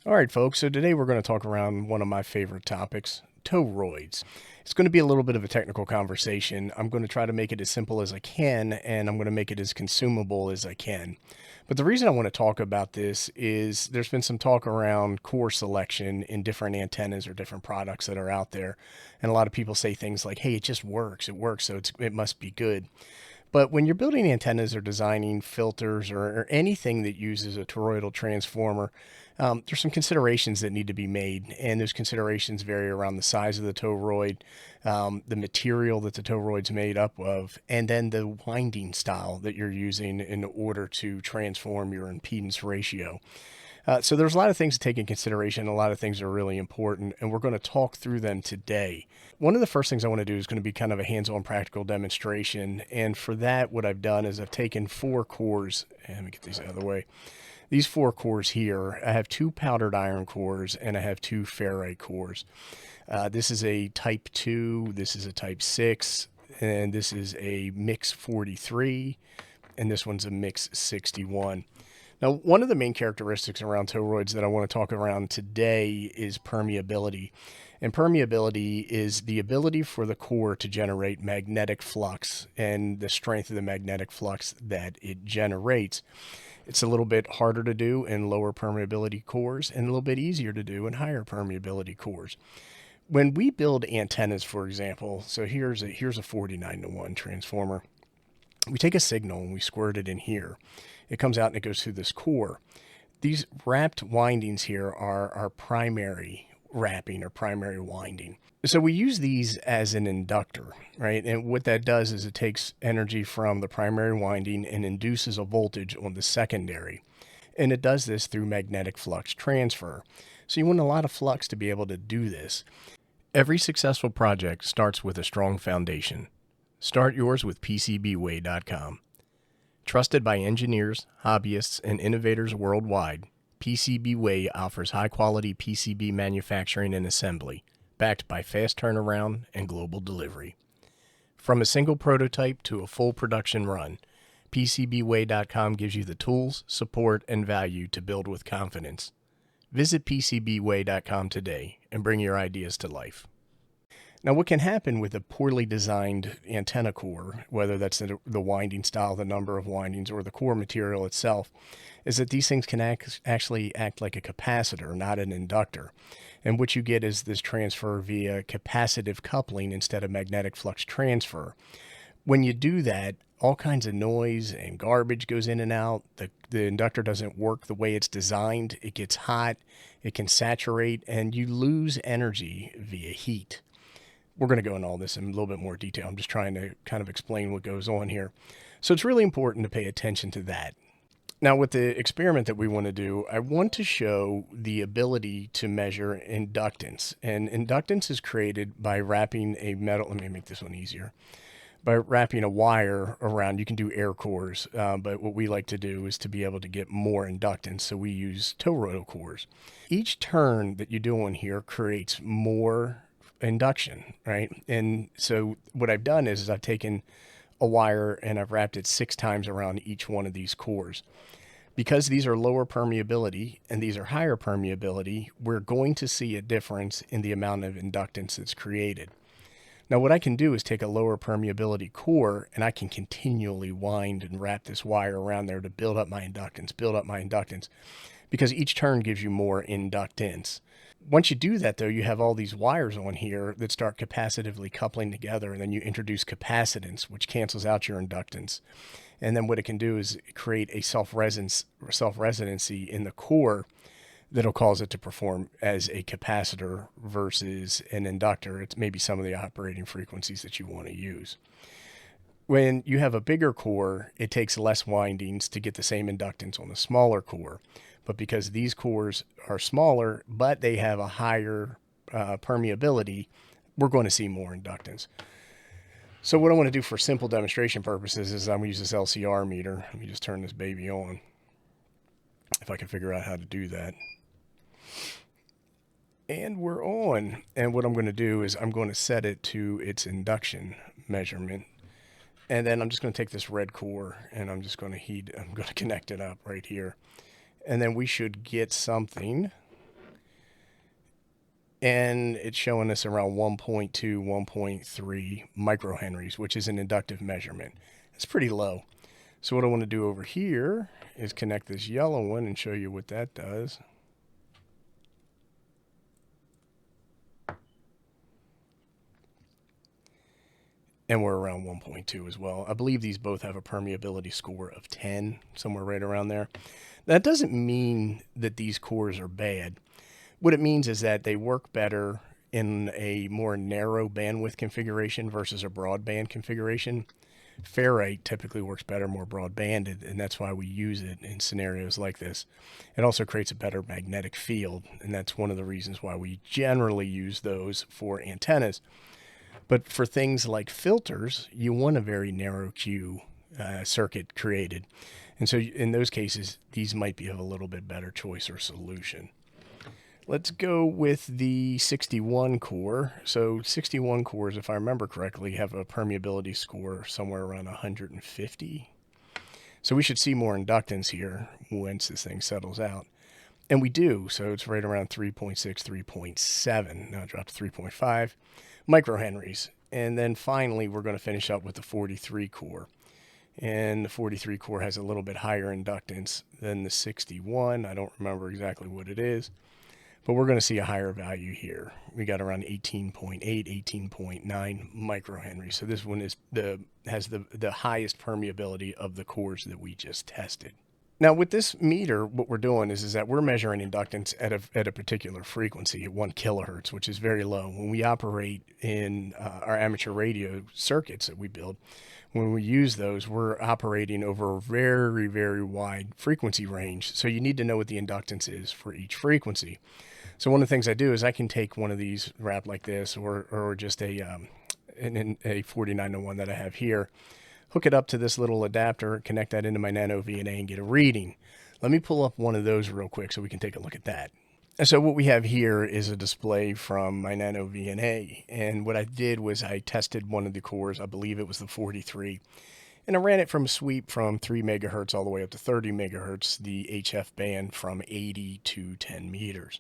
All right, folks, so today we're going to talk around one of my favorite topics, toroids. It's going to be a little bit of a technical conversation. I'm going to try to make it as simple as I can, and I'm going to make it as consumable as I can. But the reason I want to talk about this is there's been some talk around core selection in different antennas or different products that are out there. And a lot of people say things like, hey, it just works. It works, so it must be good. But when you're building antennas or designing filters or anything that uses a toroidal transformer, there's some considerations that need to be made. And those considerations vary around the size of the toroid, the material that the toroid's made up of, and then the winding style that you're using in order to transform your impedance ratio. So there's a lot of things to take in consideration. A lot of things are really important, and we're going to talk through them today. One of the first things I want to do is going to be kind of a hands-on practical demonstration. And for that, what I've done is I've taken 4 cores, and let me get these out of the way. These 4 cores here, I have 2 powdered iron cores and I have 2 ferrite cores. This is a type 2, this is a type 6, and this is a mix 43, and this one's a mix 61. Now, one of the main characteristics around toroids that I want to talk around today is permeability. And permeability is the ability for the core to generate magnetic flux and the strength of the magnetic flux that it generates. It's a little bit harder to do in lower permeability cores and a little bit easier to do in higher permeability cores. When we build antennas, for example, so here's a 49-to-1 transformer. We take a signal and we squirt it in here. It comes out and it goes through this core. These wrapped windings here are our primary wrapping or primary winding. So we use these as an inductor, right? And what that does is it takes energy from the primary winding and induces a voltage on the secondary. And it does this through magnetic flux transfer. So you want a lot of flux to be able to do this. Every successful project starts with a strong foundation. Start yours with PCBWay.com. Trusted by engineers, hobbyists, and innovators worldwide, PCBWay offers high-quality PCB manufacturing and assembly, backed by fast turnaround and global delivery. From a single prototype to a full production run, PCBWay.com gives you the tools, support, and value to build with confidence. Visit PCBWay.com today and bring your ideas to life. Now, what can happen with a poorly designed antenna core, whether that's the winding style, the number of windings, or the core material itself, is that these things can actually act like a capacitor, not an inductor. And what you get is this transfer via capacitive coupling instead of magnetic flux transfer. When you do that, all kinds of noise and garbage goes in and out. The inductor doesn't work the way it's designed. It gets hot, it can saturate, and you lose energy via heat. We're going to go into all this in a little bit more detail. I'm just trying to kind of explain what goes on here. So it's really important to pay attention to that. Now, with the experiment that we want to do, I want to show the ability to measure inductance. And inductance is created by wrapping a metal, let me make this one easier, by wrapping a wire around. You can do air cores, but what we like to do is to be able to get more inductance, so we use toroidal cores. Each turn that you do on here creates more induction, right? And so what I've done is I've taken a wire and I've wrapped it 6 times around each one of these cores. Because these are lower permeability and these are higher permeability, we're going to see a difference in the amount of inductance that's created. Now, what I can do is take a lower permeability core and I can continually wind and wrap this wire around there to build up my inductance, because each turn gives you more inductance. Once you do that, though, you have all these wires on here that start capacitively coupling together, and then you introduce capacitance, which cancels out your inductance. And then what it can do is create a self-resonancy in the core that'll cause it to perform as a capacitor versus an inductor. It's maybe some of the operating frequencies that you want to use. When you have a bigger core, it takes less windings to get the same inductance on a smaller core. But because these cores are smaller, but they have a higher permeability, we're going to see more inductance. So what I want to do for simple demonstration purposes is I'm going to use this LCR meter. Let me just turn this baby on, if I can figure out how to do that. And we're on. And what I'm going to do is I'm going to set it to its induction measurement. And then I'm just going to take this red core and I'm going to connect it up right here. And then we should get something and it's showing us around 1.2, 1.3 microhenries, which is an inductive measurement. It's pretty low. So what I want to do over here is connect this yellow one and show you what that does. And we're around 1.2 as well. I believe these both have a permeability score of 10, somewhere right around there. That doesn't mean that these cores are bad. What it means is that they work better in a more narrow bandwidth configuration versus a broadband configuration. Ferrite typically works better more broadbanded, and that's why we use it in scenarios like this. It also creates a better magnetic field, and that's one of the reasons why we generally use those for antennas. But for things like filters, you want a very narrow Q circuit created. And so in those cases, these might be of a little bit better choice or solution. Let's go with the 61 core. So 61 cores, if I remember correctly, have a permeability score somewhere around 150. So we should see more inductance here once this thing settles out. And we do, so it's right around 3.6, 3.7. Now it dropped to 3.5 microhenries. And then finally, we're going to finish up with the 43 core. And the 43 core has a little bit higher inductance than the 61. I don't remember exactly what it is, but we're going to see a higher value here. We got around 18.8, 18.9 microhenries. So this one has the highest permeability of the cores that we just tested. Now with this meter, what we're doing is that we're measuring inductance at a particular frequency at 1 kilohertz, which is very low. When we operate in our amateur radio circuits that we build, when we use those, we're operating over a very, very wide frequency range. So you need to know what the inductance is for each frequency. So one of the things I do is I can take one of these wrapped like this, or just a 4901 that I have here, hook it up to this little adapter, connect that into my nano VNA and get a reading. Let me pull up one of those real quick so we can take a look at that. And so what we have here is a display from my nano VNA. And what I did was I tested one of the cores, I believe it was the 43. And I ran it from a sweep from 3 megahertz all the way up to 30 megahertz, the HF band from 80 to 10 meters.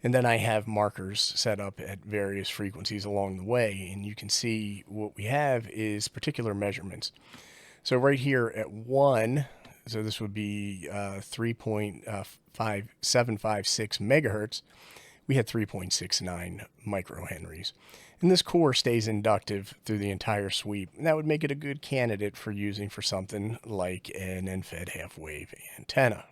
And then I have markers set up at various frequencies along the way. And you can see what we have is particular measurements. So right here at 1, so this would be 3.5756 megahertz, we had 3.69 microhenries. And this core stays inductive through the entire sweep. And that would make it a good candidate for using for something like an end-fed half-wave antenna.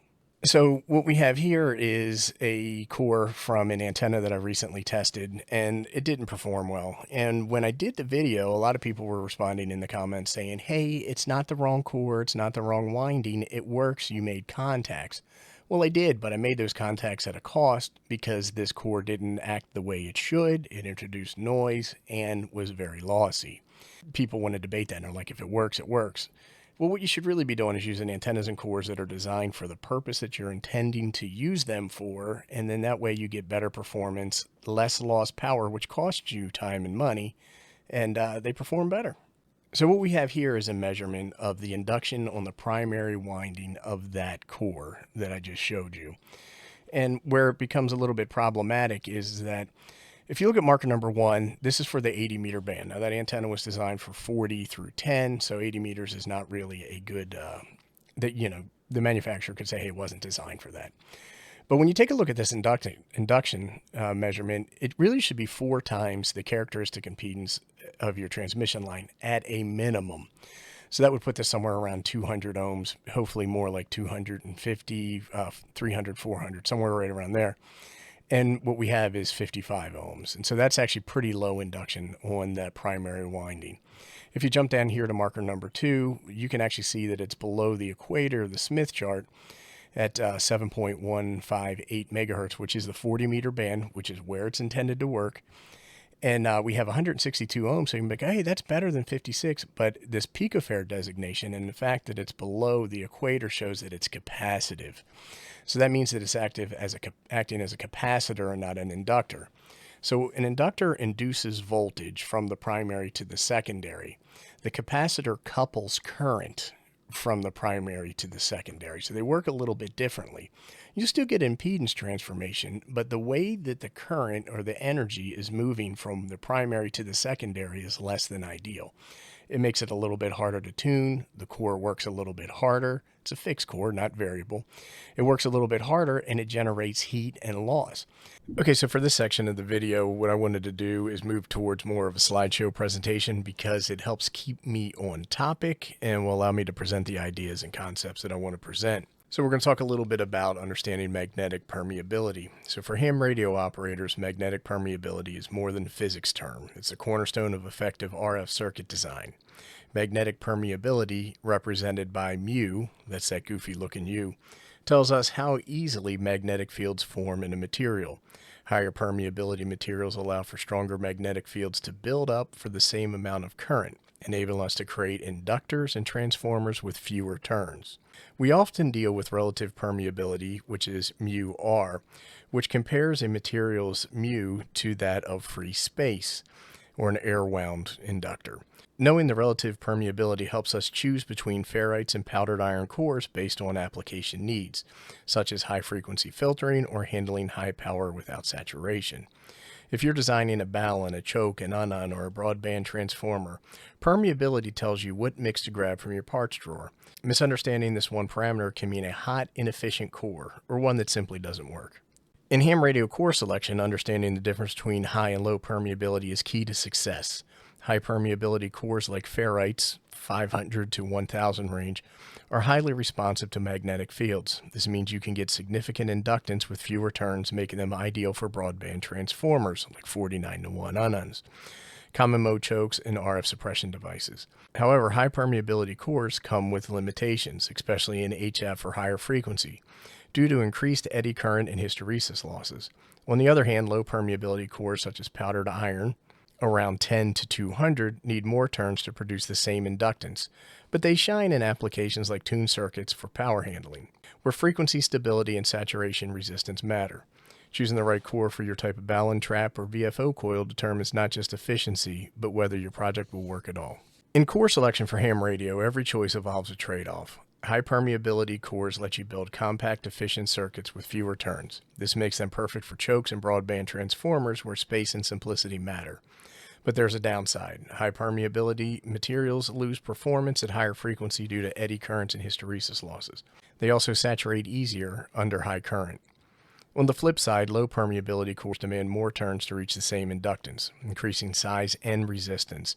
So what we have here is a core from an antenna that I recently tested, and it didn't perform well. And when I did the video, a lot of people were responding in the comments saying, hey, it's not the wrong core, it's not the wrong winding, it works, you made contacts. Well, I did, but I made those contacts at a cost because this core didn't act the way it should. It introduced noise and was very lossy. People want to debate that, and they're like, if it works, it works. Well, what you should really be doing is using antennas and cores that are designed for the purpose that you're intending to use them for, and then that way you get better performance, less lost power, which costs you time and money, and they perform better. So what we have here is a measurement of the induction on the primary winding of that core that I just showed you. And where it becomes a little bit problematic is that if you look at marker number 1, this is for the 80 meter band. Now that antenna was designed for 40 through 10, so 80 meters is not really a good, the manufacturer could say, hey, it wasn't designed for that. But when you take a look at this induction measurement, it really should be 4 times the characteristic impedance of your transmission line at a minimum. So that would put this somewhere around 200 ohms, hopefully more like 250, 300, 400, somewhere right around there. And what we have is 55 ohms. And so that's actually pretty low induction on that primary winding. If you jump down here to marker number 2, you can actually see that it's below the equator of the Smith chart at 7.158 megahertz, which is the 40 meter band, which is where it's intended to work. And we have 162 ohms, so you can be like, hey, that's better than 56. But this picofarad designation and the fact that it's below the equator shows that it's capacitive. So that means that it's acting as a capacitor and not an inductor. So an inductor induces voltage from the primary to the secondary. The capacitor couples current from the primary to the secondary. So they work a little bit differently. You still get impedance transformation, but the way that the current or the energy is moving from the primary to the secondary is less than ideal. It makes it a little bit harder to tune. The core works a little bit harder. It's a fixed core, not variable. It works a little bit harder and it generates heat and loss. Okay, so for this section of the video, what I wanted to do is move towards more of a slideshow presentation because it helps keep me on topic and will allow me to present the ideas and concepts that I want to present. So we're going to talk a little bit about understanding magnetic permeability. So for ham radio operators, magnetic permeability is more than a physics term. It's a cornerstone of effective RF circuit design. Magnetic permeability, represented by mu, that's that goofy looking U, tells us how easily magnetic fields form in a material. Higher permeability materials allow for stronger magnetic fields to build up for the same amount of current, enabling us to create inductors and transformers with fewer turns. We often deal with relative permeability, which is mu r, which compares a material's mu to that of free space, or an air-wound inductor. Knowing the relative permeability helps us choose between ferrites and powdered iron cores based on application needs, such as high-frequency filtering or handling high power without saturation. If you're designing a balun, a choke, an unon, or a broadband transformer, permeability tells you what mix to grab from your parts drawer. Misunderstanding this one parameter can mean a hot, inefficient core, or one that simply doesn't work. In ham radio core selection, understanding the difference between high and low permeability is key to success. High permeability cores like ferrites, 500 to 1000 range, are highly responsive to magnetic fields. This means you can get significant inductance with fewer turns, making them ideal for broadband transformers like 49-to-1 unons, common mode chokes, and RF suppression devices. However, high permeability cores come with limitations, especially in HF or higher frequency, due to increased eddy current and hysteresis losses. On the other hand, low permeability cores such as powdered iron, around 10 to 200, need more turns to produce the same inductance, but they shine in applications like tuned circuits for power handling, where frequency stability and saturation resistance matter. Choosing the right core for your type of balun, trap, or VFO coil determines not just efficiency, but whether your project will work at all. In core selection for ham radio, every choice involves a trade-off. High permeability cores let you build compact, efficient circuits with fewer turns. This makes them perfect for chokes and broadband transformers where space and simplicity matter. But there's a downside. High permeability materials lose performance at higher frequency due to eddy currents and hysteresis losses. They also saturate easier under high current. On the flip side, low permeability cores demand more turns to reach the same inductance, increasing size and resistance,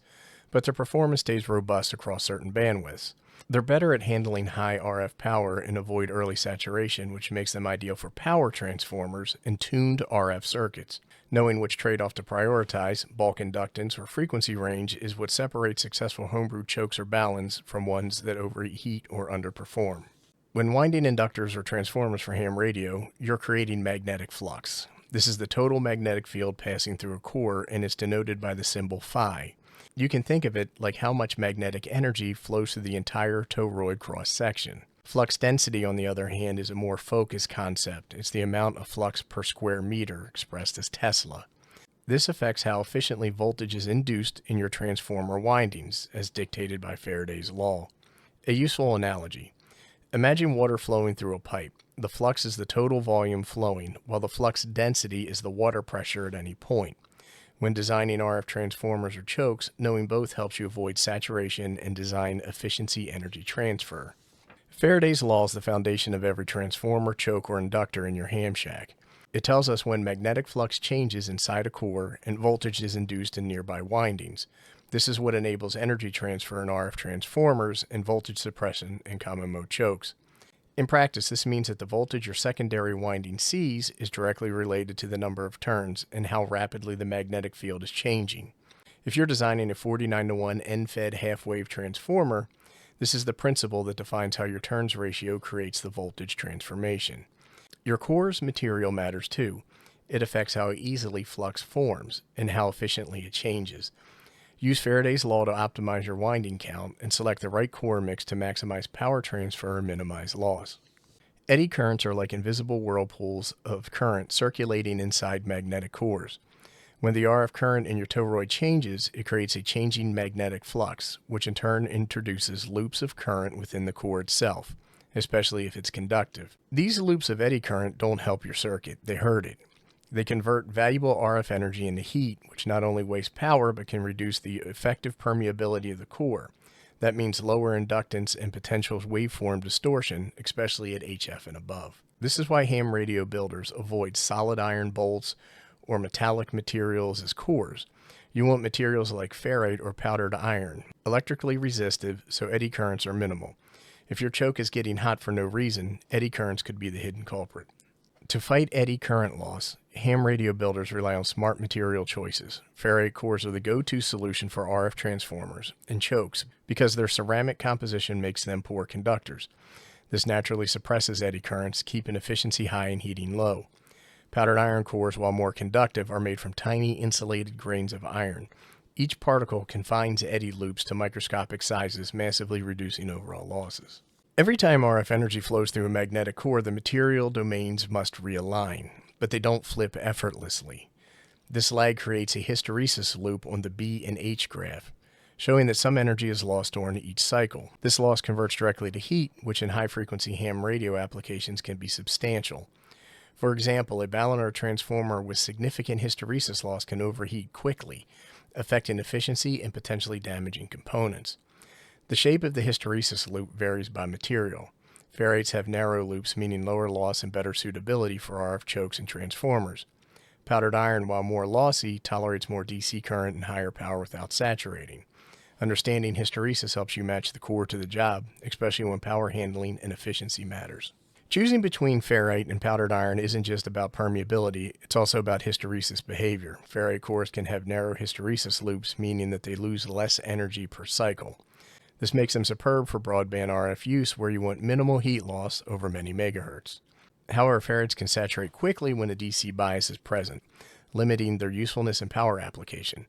but their performance stays robust across certain bandwidths. They're better at handling high RF power and avoid early saturation, which makes them ideal for power transformers and tuned RF circuits. Knowing which trade-off to prioritize, bulk inductance or frequency range, is what separates successful homebrew chokes or baluns from ones that overheat or underperform. When winding inductors or transformers for ham radio, you're creating magnetic flux. This is the total magnetic field passing through a core, and it's denoted by the symbol phi. You can think of it like how much magnetic energy flows through the entire toroid cross-section. Flux density, on the other hand, is a more focused concept. It's the amount of flux per square meter, expressed as Tesla. This affects how efficiently voltage is induced in your transformer windings, as dictated by Faraday's law. A useful analogy. Imagine water flowing through a pipe. The flux is the total volume flowing, while the flux density is the water pressure at any point. When designing RF transformers or chokes, knowing both helps you avoid saturation and design efficiency energy transfer. Faraday's law is the foundation of every transformer, choke, or inductor in your ham shack. It tells us when magnetic flux changes inside a core and voltage is induced in nearby windings. This is what enables energy transfer in RF transformers and voltage suppression in common mode chokes. In practice, this means that the voltage your secondary winding sees is directly related to the number of turns and how rapidly the magnetic field is changing. If you're designing a 49-to-1 end-fed half-wave transformer, this is the principle that defines how your turns ratio creates the voltage transformation. Your core's material matters too. It affects how easily flux forms and how efficiently it changes. Use Faraday's law to optimize your winding count and select the right core mix to maximize power transfer and minimize loss. Eddy currents are like invisible whirlpools of current circulating inside magnetic cores. When the RF current in your toroid changes, it creates a changing magnetic flux, which in turn introduces loops of current within the core itself, especially if it's conductive. These loops of eddy current don't help your circuit, they hurt it. They convert valuable RF energy into heat, which not only wastes power but can reduce the effective permeability of the core. That means lower inductance and potential waveform distortion, especially at HF and above. This is why ham radio builders avoid solid iron bolts or metallic materials as cores. You want materials like ferrite or powdered iron, electrically resistive, so eddy currents are minimal. If your choke is getting hot for no reason, eddy currents could be the hidden culprit. To fight eddy current loss, ham radio builders rely on smart material choices. Ferrite cores are the go-to solution for RF transformers and chokes because their ceramic composition makes them poor conductors. This naturally suppresses eddy currents, keeping efficiency high and heating low. Powdered iron cores, while more conductive, are made from tiny insulated grains of iron. Each particle confines eddy loops to microscopic sizes, massively reducing overall losses. Every time RF energy flows through a magnetic core, the material domains must realign, but they don't flip effortlessly. This lag creates a hysteresis loop on the B and H graph, showing that some energy is lost during each cycle. This loss converts directly to heat, which in high-frequency ham radio applications can be substantial. For example, a Ballonor transformer with significant hysteresis loss can overheat quickly, affecting efficiency and potentially damaging components. The shape of the hysteresis loop varies by material. Ferrites have narrow loops, meaning lower loss and better suitability for RF chokes and transformers. Powdered iron, while more lossy, tolerates more DC current and higher power without saturating. Understanding hysteresis helps you match the core to the job, especially when power handling and efficiency matters. Choosing between ferrite and powdered iron isn't just about permeability, it's also about hysteresis behavior. Ferrite cores can have narrow hysteresis loops, meaning that they lose less energy per cycle. This makes them superb for broadband RF use where you want minimal heat loss over many megahertz. However, ferrites can saturate quickly when a DC bias is present, limiting their usefulness in power application.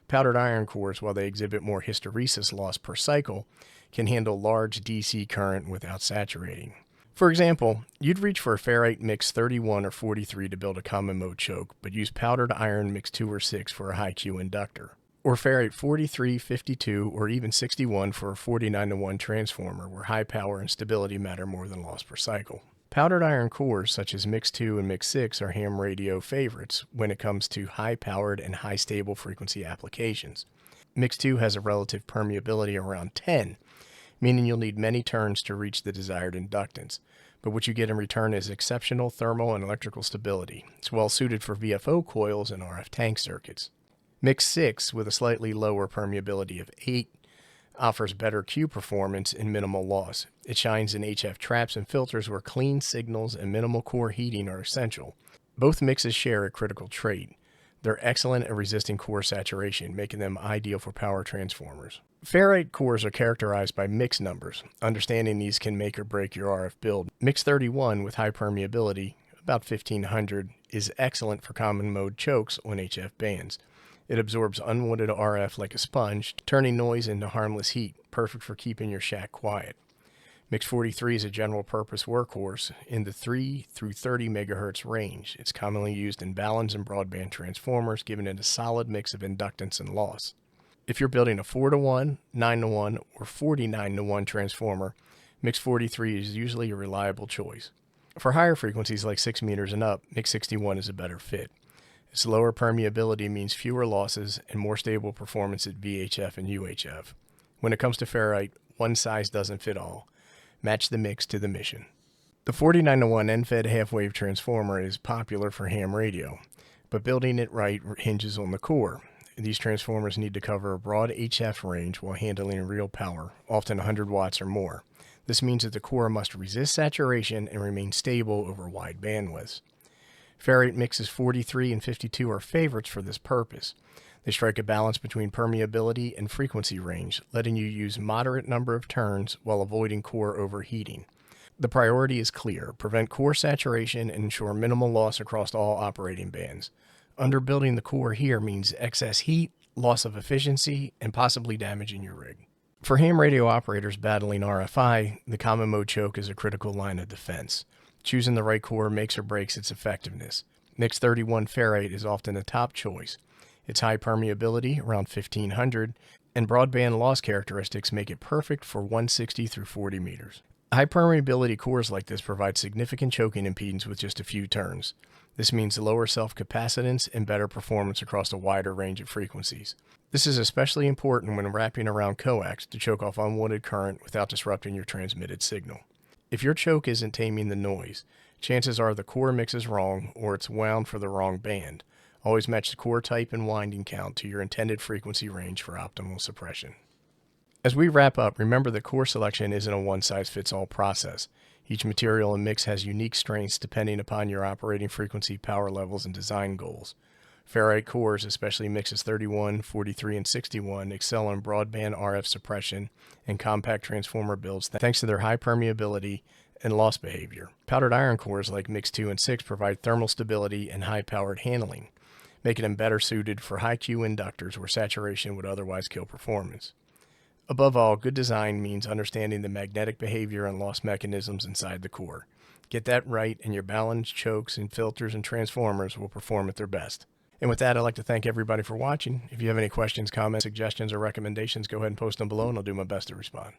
Powdered iron cores, while they exhibit more hysteresis loss per cycle, can handle large DC current without saturating. For example, you'd reach for a ferrite mix 31 or 43 to build a common mode choke, but use powdered iron mix 2 or 6 for a high Q inductor. Or ferrite 43, 52, or even 61 for a 49-to-1 transformer where high power and stability matter more than loss per cycle. Powdered iron cores such as Mix 2 and Mix 6 are ham radio favorites when it comes to high-powered and high-stable frequency applications. Mix 2 has a relative permeability around 10, meaning you'll need many turns to reach the desired inductance, but what you get in return is exceptional thermal and electrical stability. It's well suited for VFO coils and RF tank circuits. Mix 6, with a slightly lower permeability of 8, offers better Q performance and minimal loss. It shines in HF traps and filters where clean signals and minimal core heating are essential. Both mixes share a critical trait. They're excellent at resisting core saturation, making them ideal for power transformers. Ferrite cores are characterized by mix numbers. Understanding these can make or break your RF build. Mix 31 with high permeability, about 1500, is excellent for common mode chokes on HF bands. It absorbs unwanted RF like a sponge, turning noise into harmless heat, perfect for keeping your shack quiet. Mix 43 is a general-purpose workhorse in the 3 through 30 MHz range. It's commonly used in balance and broadband transformers, giving it a solid mix of inductance and loss. If you're building a 4-to-1, 9-to-1, or 49-to-1 transformer, Mix 43 is usually a reliable choice. For higher frequencies like 6 meters and up, Mix 61 is a better fit. Its lower permeability means fewer losses and more stable performance at VHF and UHF. When it comes to ferrite, one size doesn't fit all. Match the mix to the mission. The 49-to-1 end-fed half-wave transformer is popular for ham radio, but building it right hinges on the core. These transformers need to cover a broad HF range while handling real power, often 100 watts or more. This means that the core must resist saturation and remain stable over wide bandwidths. Ferrite mixes 43 and 52 are favorites for this purpose. They strike a balance between permeability and frequency range, letting you use moderate number of turns while avoiding core overheating. The priority is clear: prevent core saturation and ensure minimal loss across all operating bands. Underbuilding the core here means excess heat, loss of efficiency, and possibly damaging your rig. For ham radio operators battling RFI, the common mode choke is a critical line of defense. Choosing the right core makes or breaks its effectiveness. Mix 31 ferrite is often a top choice. Its high permeability, around 1500, and broadband loss characteristics make it perfect for 160 through 40 meters. High permeability cores like this provide significant choking impedance with just a few turns. This means lower self-capacitance and better performance across a wider range of frequencies. This is especially important when wrapping around coax to choke off unwanted current without disrupting your transmitted signal. If your choke isn't taming the noise, chances are the core mix is wrong or it's wound for the wrong band. Always match the core type and winding count to your intended frequency range for optimal suppression. As we wrap up, remember that core selection isn't a one-size-fits-all process. Each material and mix has unique strengths depending upon your operating frequency, power levels, and design goals. Ferrite cores, especially mixes 31, 43, and 61, excel in broadband RF suppression and compact transformer builds thanks to their high permeability and loss behavior. Powdered iron cores like Mix 2 and 6 provide thermal stability and high-powered handling, making them better suited for high-Q inductors where saturation would otherwise kill performance. Above all, good design means understanding the magnetic behavior and loss mechanisms inside the core. Get that right, and your balance, chokes, and filters and transformers will perform at their best. And with that, I'd like to thank everybody for watching. If you have any questions, comments, suggestions, or recommendations, go ahead and post them below, and I'll do my best to respond.